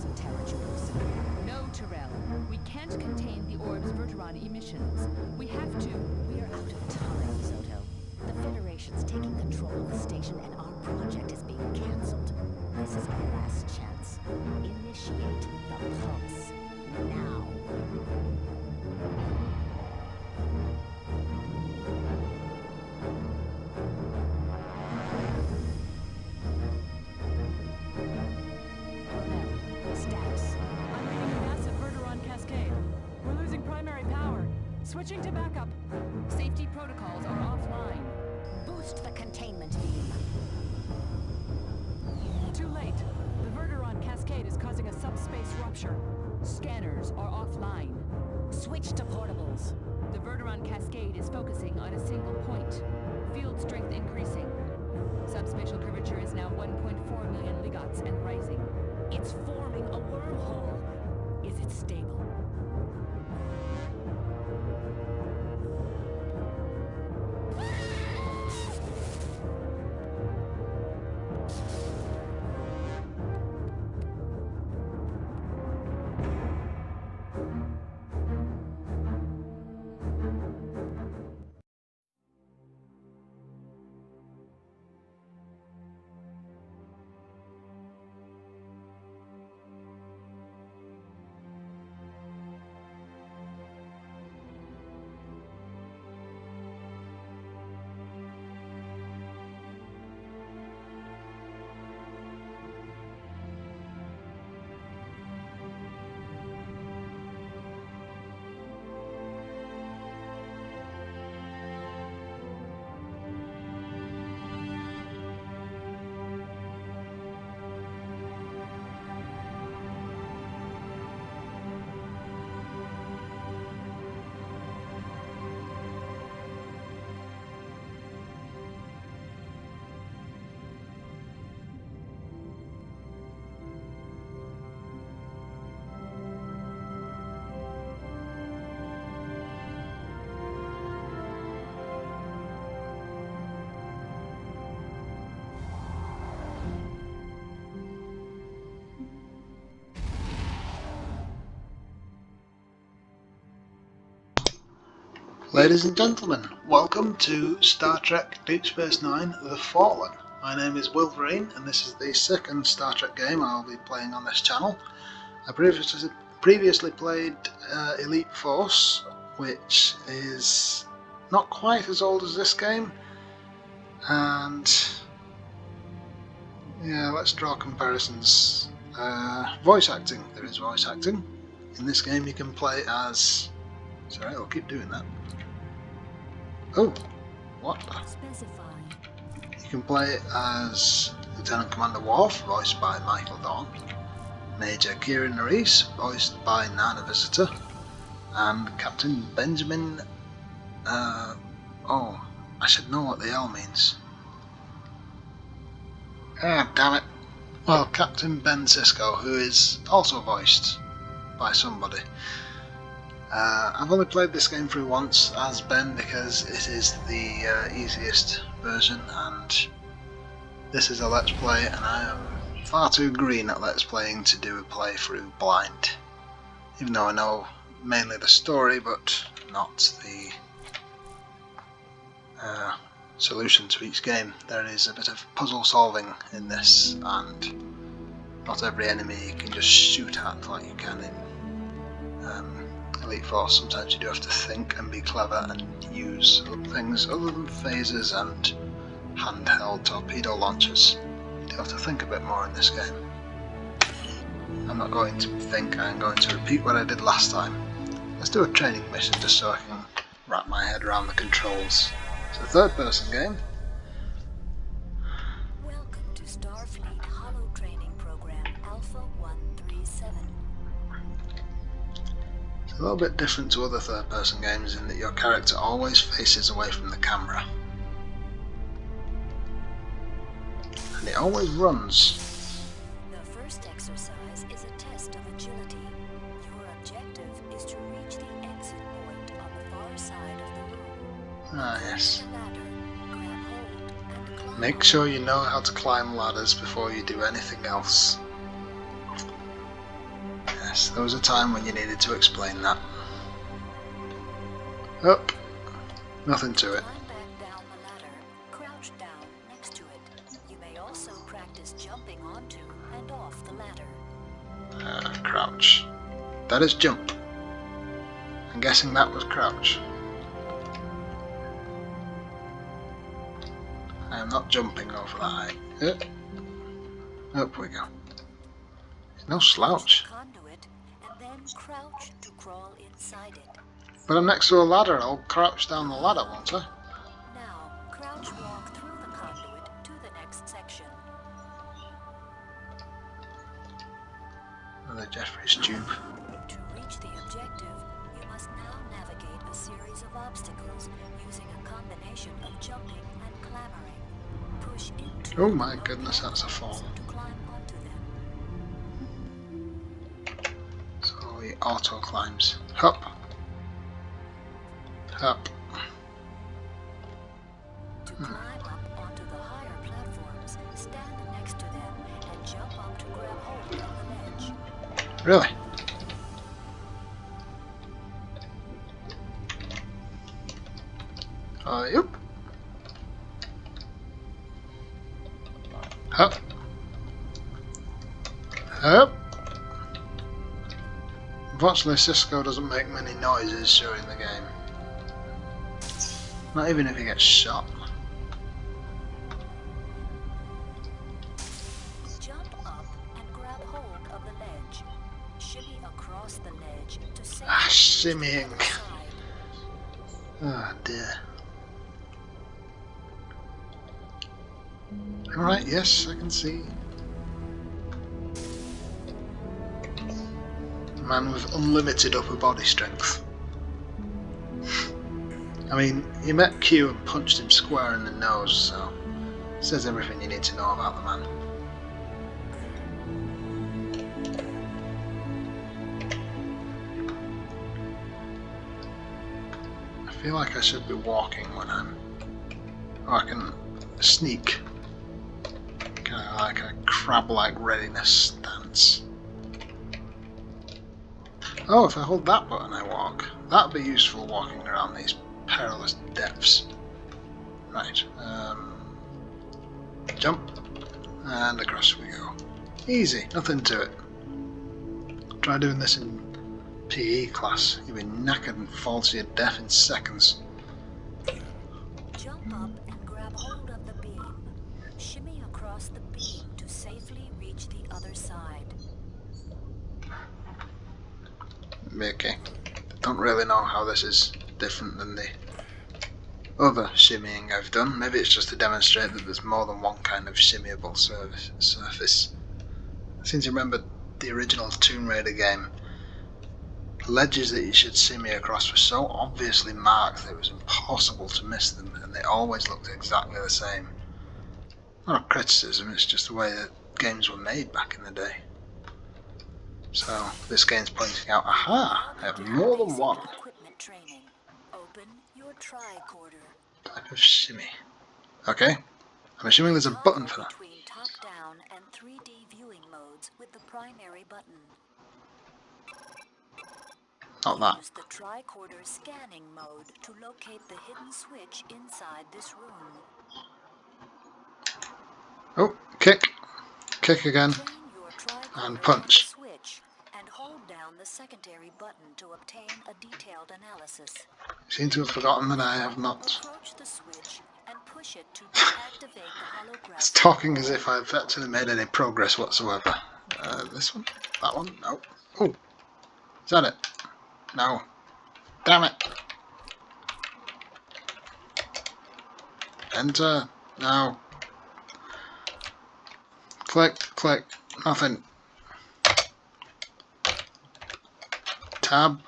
some terratroopers. No, Terrell. We can't contain the orb's Verteron emissions. We have to. We are out of time, Soto. The Federation's taking control of the station and our project is being cancelled. This is our last chance. Initiate the pulse. Now. Status. I'm reading a massive Verteron cascade. We're losing primary power. Switching to backup. Safety protocols are offline. Boost the containment beam. Too late. The Verteron cascade is causing a subspace rupture. Scanners are offline. Switch to portables. The Verteron cascade is focusing on a single point. Field strength increasing. Subspatial curvature is now 1.4 million ligots and rising. It's forming a wormhole. Is it stable? Ladies and gentlemen, welcome to Star Trek Deep Space Nine The Fallen. My name is Wolverine and this is the second Star Trek game I'll be playing on this channel. I previously played Elite Force, which is not quite as old as this game, and yeah, let's draw comparisons. Voice acting, there is voice acting. In this game you can play as... Sorry, I'll keep doing that. Oh, what? Specify. You can play as Lieutenant Commander Worf, voiced by Michael Dorn, Major Kieran Reese, voiced by Nana Visitor, and Captain Benjamin... oh, I should know what the L means. Ah, damn it. Well, Captain Ben Sisko, who is also voiced by somebody. I've only played this game through once as Ben because it is the easiest version, and this is a Let's Play, and I am far too green at Let's Playing to do a playthrough blind. Even though I know mainly the story, but not the solution to each game. There is a bit of puzzle solving in this, and not every enemy you can just shoot at like you can in Elite Force. Sometimes you do have to think and be clever and use things other than phasers and handheld torpedo launchers. You do have to think a bit more in this game. I'm not going to think, I'm going to repeat what I did last time. Let's do a training mission just so I can wrap my head around the controls. It's a third person game. Welcome to Starfleet Holo Training Program Alpha 137. It's a little bit different to other third person games in that your character always faces away from the camera. And it always runs. The first exercise is a test of agility. Your objective is to reach the exit point on the far side of the room. Ah, yes. The ladder, grab hold, and climb. Make sure you know how to climb ladders before you do anything else. Yes, there was a time when you needed to explain that. Up. Nothing to it. Climb back down the ladder. Crouch down next to it. You may also practice jumping onto and off the ladder. Crouch. That is jump. I'm guessing that was crouch. I am not jumping over that height. Up we go. No slouch. Conduit and then crouch to crawl inside it. But I'm next to a ladder. I'll crouch down the ladder, won't I? Now, crouch walk through the conduit to the next section. Another Jeffrey's tube. To reach the objective, you must now navigate a series of obstacles using a combination of jumping and clambering. Push into Oh my goodness, that's a fall. to climb onto them. So he auto climbs. Hop. Hop. To climb up onto the higher platforms, stand next to them and jump up to grab hold of the ledge. Really? Yep. Hop. Hop. Unfortunately, Sisko doesn't make many noises during the game. Not even if he gets shot. Jump up and grab hold of the ledge. Shimmy across the ledge to safely Shimmying. reach the other side. Oh dear. Alright, yes, I can see. Man with unlimited upper body strength. I mean, he met Q and punched him square in the nose, so it says everything you need to know about the man. I feel like I should be walking when I'm... or I can sneak. Kind of like a crab-like readiness stance. Oh, if I hold that button I walk. That'd be useful walking around these perilous depths. Right, jump, and across we go. Easy, nothing to it. Try doing this in PE class. You'll be knackered and fall to your death in seconds. Jump up and grab hold of the beam. Shimmy across the beam to safely reach the other side. Okay. Don't really know how this is different than the other shimmying I've done. Maybe it's just to demonstrate that there's more than one kind of shimmyable surface. I seem to remember the original Tomb Raider game. The ledges that you should shimmy across were so obviously marked that it was impossible to miss them, and they always looked exactly the same. Not a criticism, it's just the way that games were made back in the day. So this game's pointing out, aha, I have more than one Equipment training. Open your tricorder. type of shimmy. Okay, I'm assuming there's a button for that. Between top-down and 3D viewing modes with the primary button. Not that. Use the tricorder scanning mode to locate the hidden switch inside this room. Oh, kick. Kick again. Train your tricorder And punch. on the switch and hold down the secondary button to obtain a detailed analysis. You seem to have forgotten that I have not. Approach the switch and push it to deactivate the holographic. It's talking as if I've actually made any progress whatsoever. This one? That one? No. Oh. Is that it? No. Damn it. Enter. No. Click. Click. Nothing. Tab.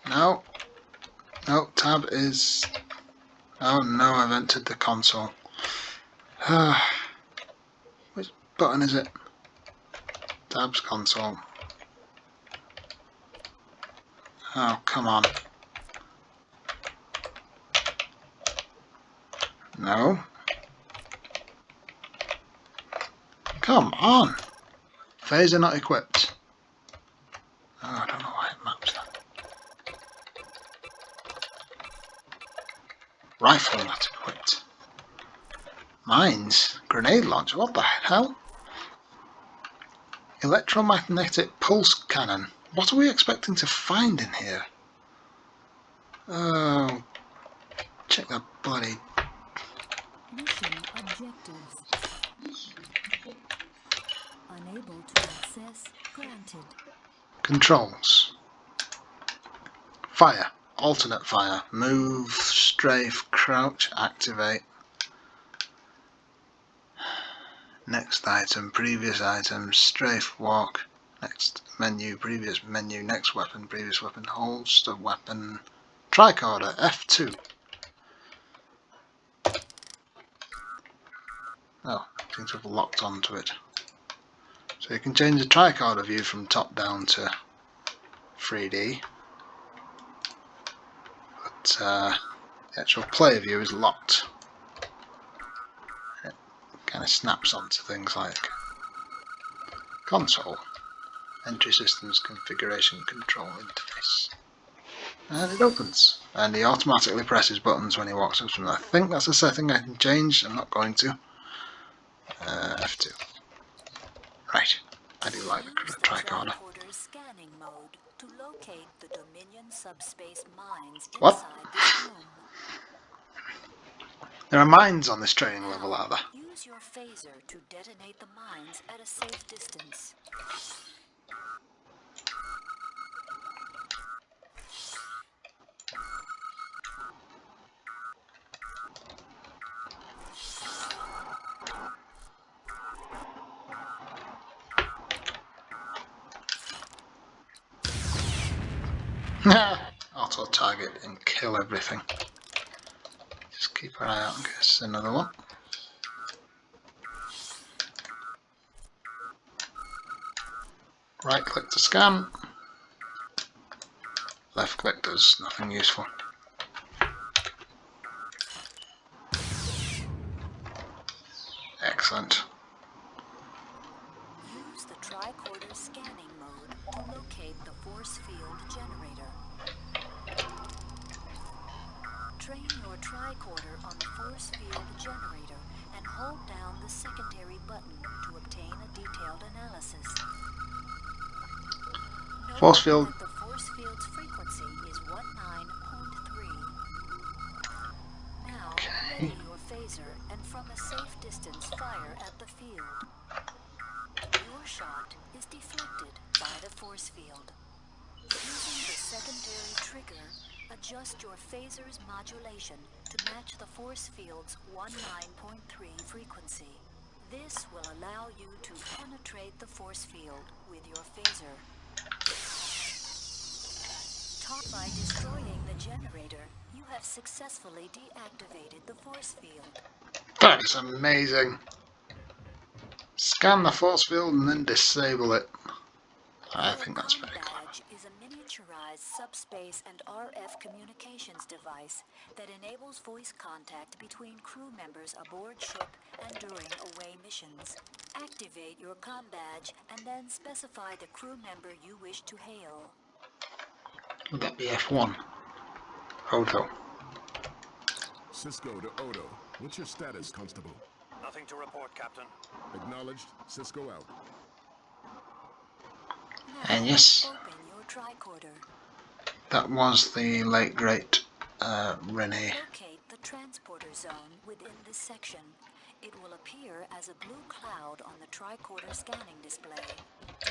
No. No. Tab is... Oh no, I've entered the console. Which button is it? Tab's console. Oh, come on. No. Come on. Phaser not equipped. Rifle not equipped. Mines? Grenade launcher? What the hell? Electromagnetic pulse cannon. What are we expecting to find in here? Oh, check that bloody... Mission objectives. Unable to access. Granted. Controls. Fire. Alternate fire. Move, strafe, crouch, activate. Next item, previous item, strafe, walk. Next menu, previous menu, next weapon, previous weapon, holster, weapon. Tricorder, F2. Oh, seems to have locked onto it. So you can change the tricorder view from top down to 3D. But the actual player view is locked. It kind of snaps onto things like console, entry systems configuration control interface. And it opens. And he automatically presses buttons when he walks up to them. I think that's a setting I can change. I'm not going to. F2. Right. I do like the tricorder. Scanning mode to locate the Dominion subspace mines What? inside this room. There are mines on this training level, are there? Use your phaser to detonate the mines at a safe distance. Auto target and kill everything. Just keep an eye out in case another one. Right click to scan. Left click does nothing useful. Excellent. Use the tricorder scanning mode to locate the force field generator. Train your tricorder on the force field generator and hold down the secondary button to obtain a detailed analysis. Force field. Note that the force field's frequency is 19.3. Now, ready your phaser and from a safe distance fire at the field. Your shot is deflected by the force field. Using the secondary trigger, adjust your phaser's modulation to match the force field's 19.3 frequency. This will allow you to penetrate the force field with your phaser. By destroying the generator, you have successfully deactivated the force field. That is amazing. Scan the force field and then disable it. I think that's very clever. Badge is a miniaturized subspace and RF communications device that enables voice contact between crew members aboard ship and during away missions. Activate your comm badge and then specify the crew member you wish to hail. Would that be F1? Odo. Sisko to Odo. What's your status, Constable? Nothing to report, Captain. Acknowledged. Sisko out. And yes, Open your tricorder. that was the late great Renee. Locate the transporter zone within this section. It will appear as a blue cloud on the tricorder scanning display.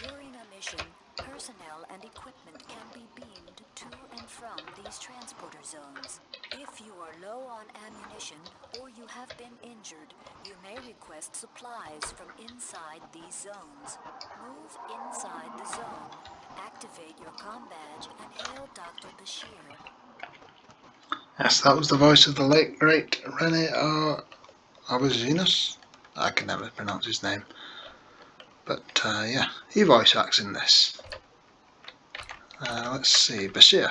During a mission, personnel and equipment can be beamed to and from these transporter zones. If you are low on ammunition or you have been injured, you may request supplies from inside these zones. Move inside the zone, activate your comm badge, and hail Dr. Bashir. Yes, that was the voice of the late great Renee Auberginus. I can never pronounce his name. But yeah, he voice acts in this. Let's see, Bashir.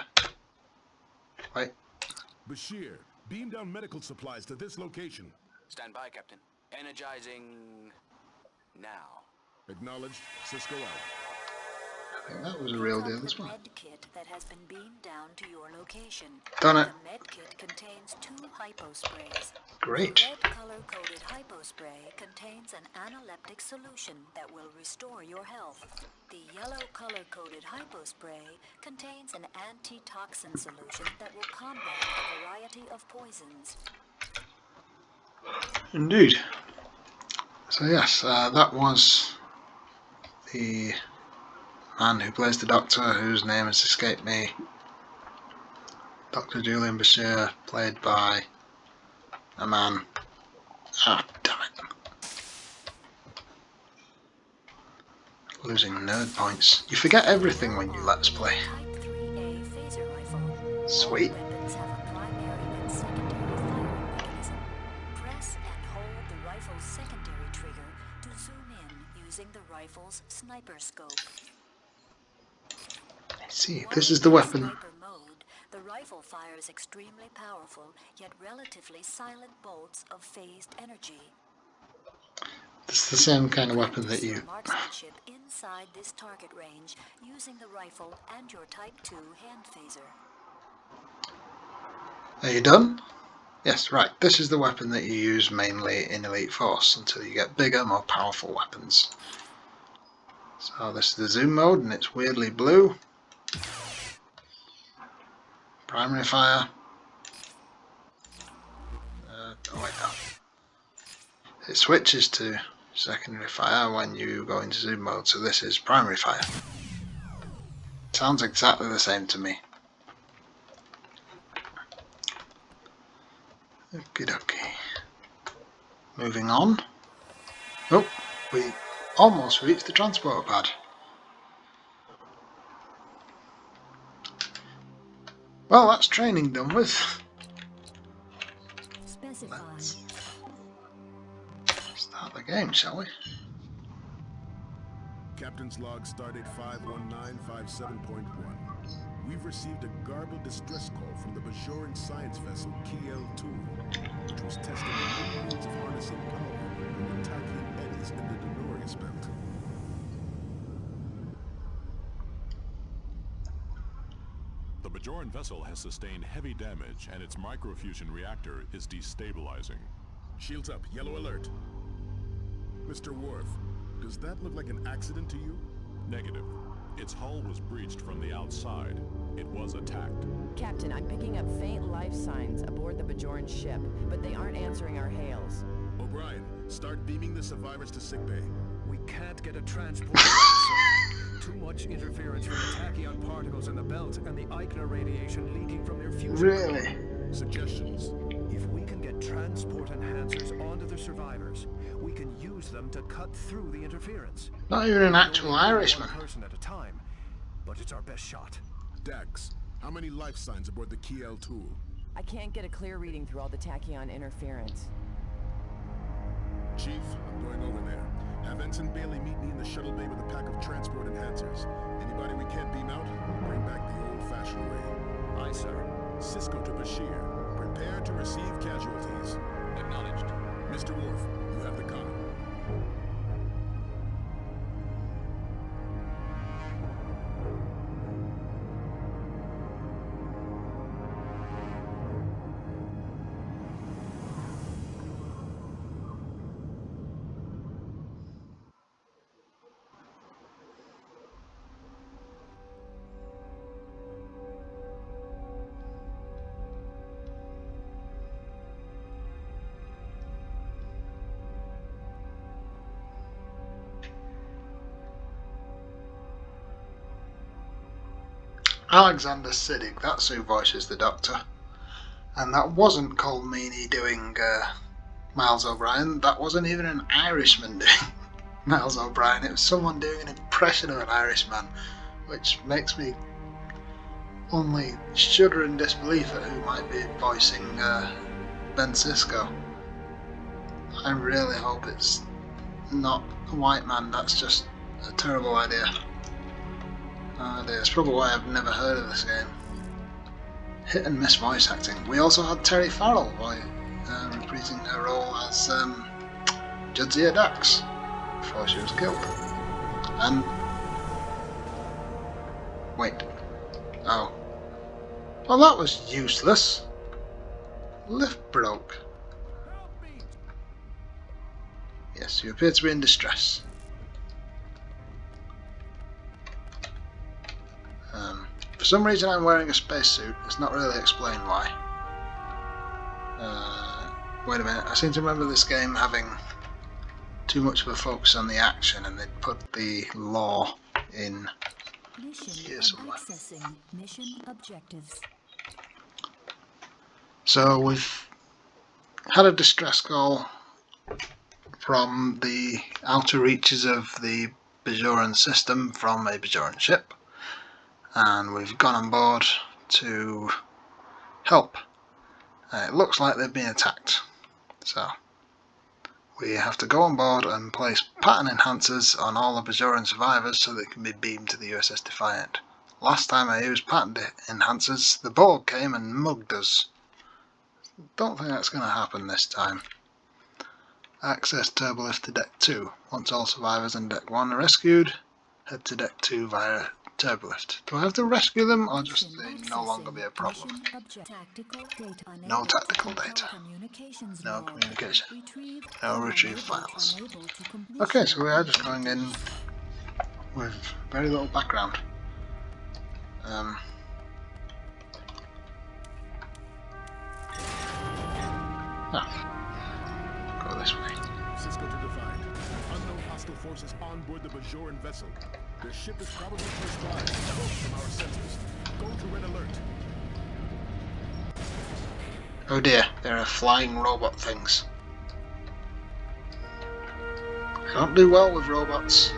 Wait. Bashir, beam down medical supplies to this location. Stand by, Captain. Energizing now. Acknowledged. Sisko out. think that was a real deal as well. Med kit that has been beamed down to your location. Done it. The med kit contains 2 hypo sprays. Great. The red color-coded hypo spray contains an analeptic solution that will restore your health. The yellow color-coded hypo spray contains an antitoxin solution that will combat a variety of poisons. Indeed. So yes, that was the man who plays the Doctor, whose name has escaped me. Dr. Julian Bashir, played by a man. Ah, damn it. Losing nerd points. You forget everything when you Let's Play. Type 3A phaser rifle. Sweet. All weapons have a primary and secondary firing mechanism. Press and hold the rifle's secondary trigger to zoom in using the rifle's sniper scope. I see, this is the weapon. Sniper mode, the rifle fires extremely powerful yet relatively silent bolts of phased energy. It's the same kind of weapon that you... Marksmanship inside this target range using the rifle and your Type 2 hand phaser. Are you done? Yes, right. This is the weapon that you use mainly in Elite Force until you get bigger, more powerful weapons. So this is the zoom mode and it's weirdly blue. Primary fire. Oh wait, no. It switches to secondary fire when you go into zoom mode, so this is primary fire. Sounds exactly the same to me. Okie dokie. Moving on. Oh, we almost reached the transporter pad. Well, that's training done with. Specify. Let's start the game, shall we? Captain's log stardate 51957.1. We've received a garbled distress call from the Bajoran science vessel Ep1, which was testing a new means of harnessing power from the Tachyon eddies in the Denorius belt. The Bajoran vessel has sustained heavy damage, and its microfusion reactor is destabilizing. Shields up, yellow alert. Mr. Worf, does that look like an accident to you? Negative. Its hull was breached from the outside. It was attacked. Captain, I'm picking up faint life signs aboard the Bajoran ship, but they aren't answering our hails. O'Brien, start beaming the survivors to sickbay. We can't get a transport out, sir. Too much interference from the tachyon particles in the belt and the Eichner radiation leaking from their fusion. Really? Suggestions? If we can get transport enhancers onto the survivors, we can use them to cut through the interference. Not even an actual Irishman. One person at a time, but it's our best shot. Dax, how many life signs aboard the Ep1? I can't get a clear reading through all the tachyon interference. Chief, I'm going over there. Have Ensign Bailey meet me in the shuttle bay with a pack of transport enhancers. Anybody we can't beam out, bring back the old-fashioned way. Aye, sir. Sisko to Bashir. Prepare to receive casualties. Acknowledged. Mr. Worf, you have the con. Alexander Siddig, that's who voices the Doctor. And that wasn't Cole Meany doing Miles O'Brien, that wasn't even an Irishman doing Miles O'Brien, it was someone doing an impression of an Irishman, which makes me only shudder in disbelief at who might be voicing Ben Sisko. I really hope it's not a white man, that's just a terrible idea. That's probably why I've never heard of this game. Hit and miss voice acting. We also had Terry Farrell reprising her role as Jadzia Dax before she was killed. And Wait. Oh. Well, that was useless. Lift broke. Yes, you appear to be in distress. For some reason I'm wearing a spacesuit. It's not really explained why. Wait a minute, I seem to remember this game having too much of a focus on the action and they'd put the lore in here somewhere. Accessing mission objectives. So we've had a distress call from the outer reaches of the Bajoran system from a Bajoran ship, and we've gone on board to help. It looks like they've been attacked, so we have to go on board and place pattern enhancers on all the Bajoran survivors so they can be beamed to the USS Defiant. Last time I used pattern enhancers, the Borg came and mugged us. Don't think that's going to happen this time. Access turbolift to deck 2. Once all survivors on deck 1 are rescued, head to deck 2 via turbolift. Do I have to rescue them or just they no longer be a problem? No tactical data. No communication. No retrieve files. Okay, so we are just going in with very little background. Go this way. Sisko to Defiant. Unknown hostile forces on board the Bajoran vessel. Their ship is probably close by, close from our sensors. Go to red alert. Oh dear, there are flying robot things. I don't do well with robots.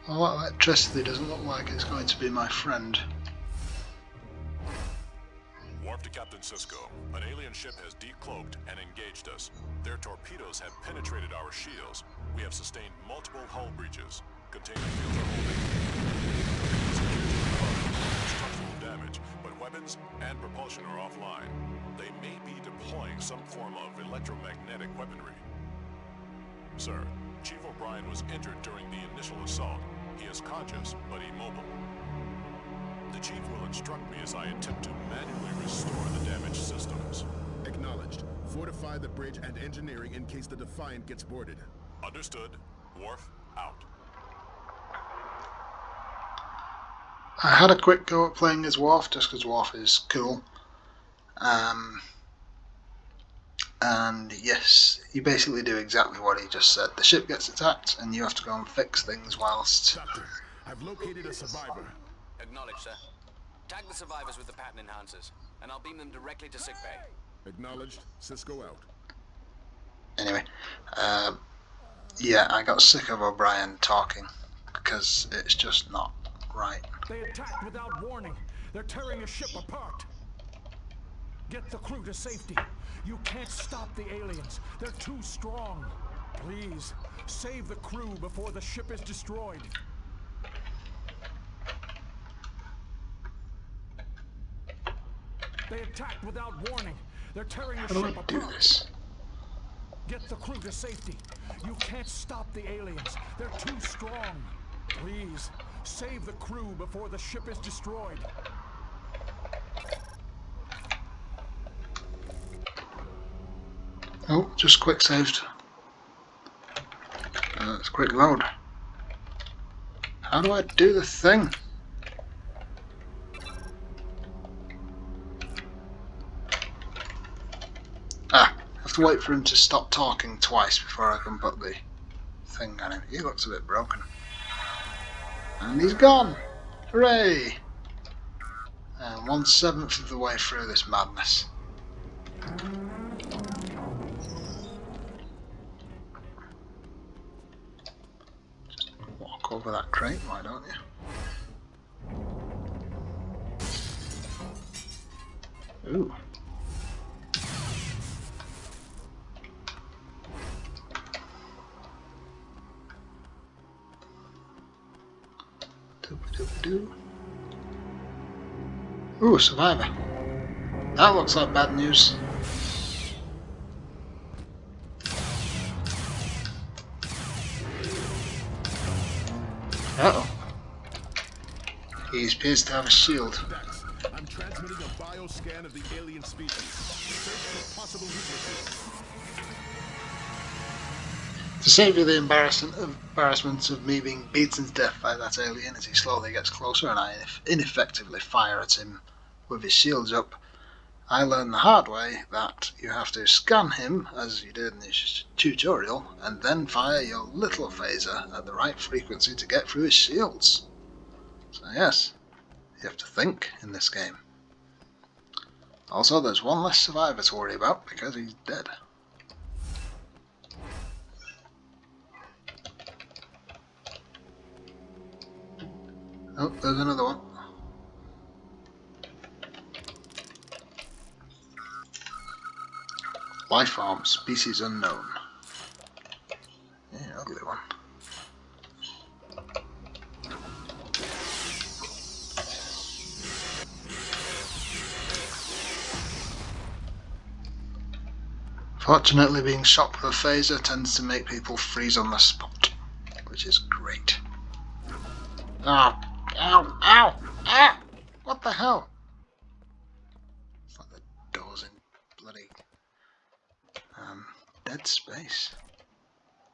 All that electricity doesn't look like it's going to be my friend. Warp to Captain Sisko. An alien ship has decloaked and engaged us. Their torpedoes have penetrated our shields. We have sustained multiple hull breaches. Containment fields are holding. Structural damage, but weapons and propulsion are offline. They may be deploying some form of electromagnetic weaponry. Sir, Chief O'Brien was injured during the initial assault. He is conscious, but immobile. The Chief will instruct me as I attempt to manually restore the damaged systems. Acknowledged. Fortify the bridge and engineering in case the Defiant gets boarded. Understood. Worf, out. I had a quick go at playing as Worf just because Worf is cool. And yes, you basically do exactly what he just said. The ship gets attacked and you have to go and fix things whilst... Doctor, I've located a survivor. Acknowledged, sir. Tag the survivors with the pattern enhancers, and I'll beam them directly to sickbay. Acknowledged. Sisko out. Anyway, yeah, I got sick of O'Brien talking because it's just not right. They attacked without warning. They're tearing a ship apart. Get the crew to safety. You can't stop the aliens. They're too strong. Please, save the crew before the ship is destroyed. They attacked without warning. They're tearing the ship apart. How do I do this? Get the crew to safety. You can't stop the aliens. They're too strong. Please, save the crew before the ship is destroyed. Oh, just quick saved. It's quick load. How do I do the thing? Ah, I have to wait for him to stop talking twice before I can put the thing on him. He looks a bit broken. And he's gone! Hooray! 1/7 of the way through this madness. Just walk over that crate, why don't you? Ooh. Ooh, survivor. That looks like bad news. Uh-oh. He appears to have a shield. Dax, I'm transmitting a bioscan of the alien species. Search for possible weaknesses. To save you the embarrassment of me being beaten to death by that alien as he slowly gets closer and I ineffectively fire at him with his shields up, I learned the hard way that you have to scan him, as you did in this tutorial, and then fire your little phaser at the right frequency to get through his shields. So yes, you have to think in this game. Also, there's one less survivor to worry about because he's dead. Oh, there's another one. Life form, species unknown. Yeah, ugly one. Fortunately, being shot with a phaser tends to make people freeze on the spot, which is great. Ow! Ow! Ow! Ow! What the hell? It's like the doors in bloody Dead Space.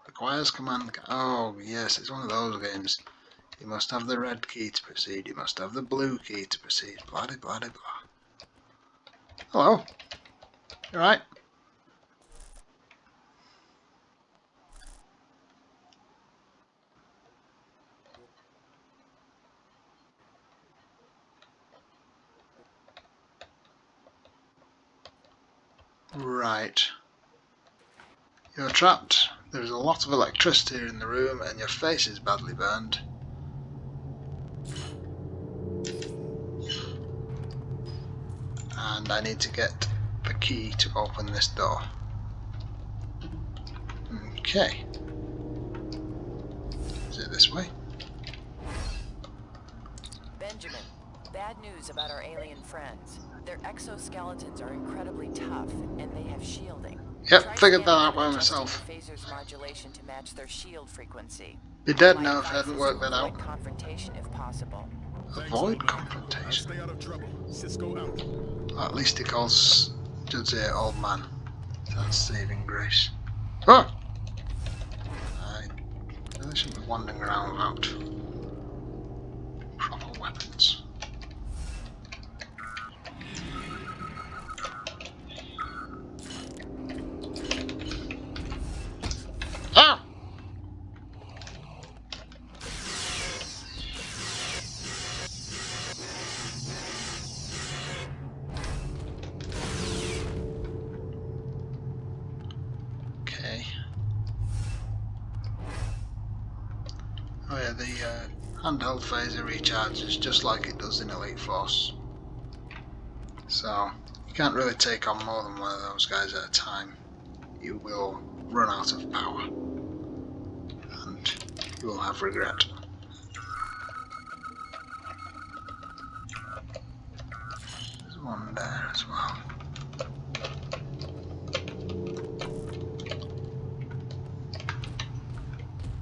Requires command. Oh yes, it's one of those games. You must have the red key to proceed. You must have the blue key to proceed. Blah de blah de blah. Hello. You alright? Right. You're trapped. There is a lot of electricity in the room and your face is badly burned. And I need to get the key to open this door. Okay. Is it this way? Benjamin, bad news about our alien friends. Their exoskeletons are incredibly tough, and they have shielding. Yep, figured that out by myself. Phaser's modulation to match their shield frequency. Be dead now if I hadn't worked that out. Confrontation if possible. Avoid confrontation. Stay out of trouble. Sisko out. Well, at least he calls Judge old man. That's saving grace. Oh! I really shouldn't be wandering around without proper weapons. Ah! Okay. Oh yeah, the handheld phaser recharges just like it does in Elite Force. So, you can't really take on more than one of those guys at a time. You will run out of power. And you will have regret. There's one there as well.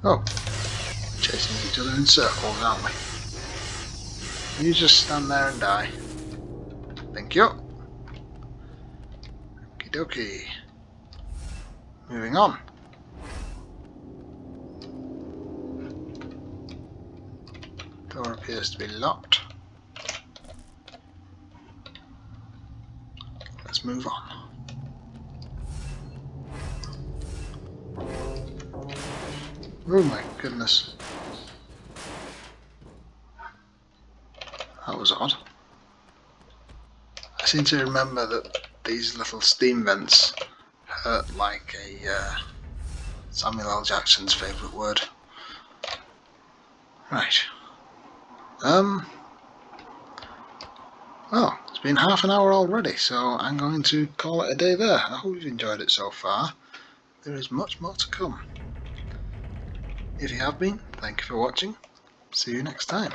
Oh, we're chasing each other in circles, aren't we? You just stand there and die. Thank you. Okie dokie. Moving on. Door appears to be locked. Let's move on. Oh my goodness. That was odd. I seem to remember that these little steam vents hurt like a Samuel L. Jackson's favourite word. Right. Well, it's been half an hour already, so I'm going to call it a day there. I hope you've enjoyed it so far. There is much more to come. If you have been, thank you for watching. See you next time.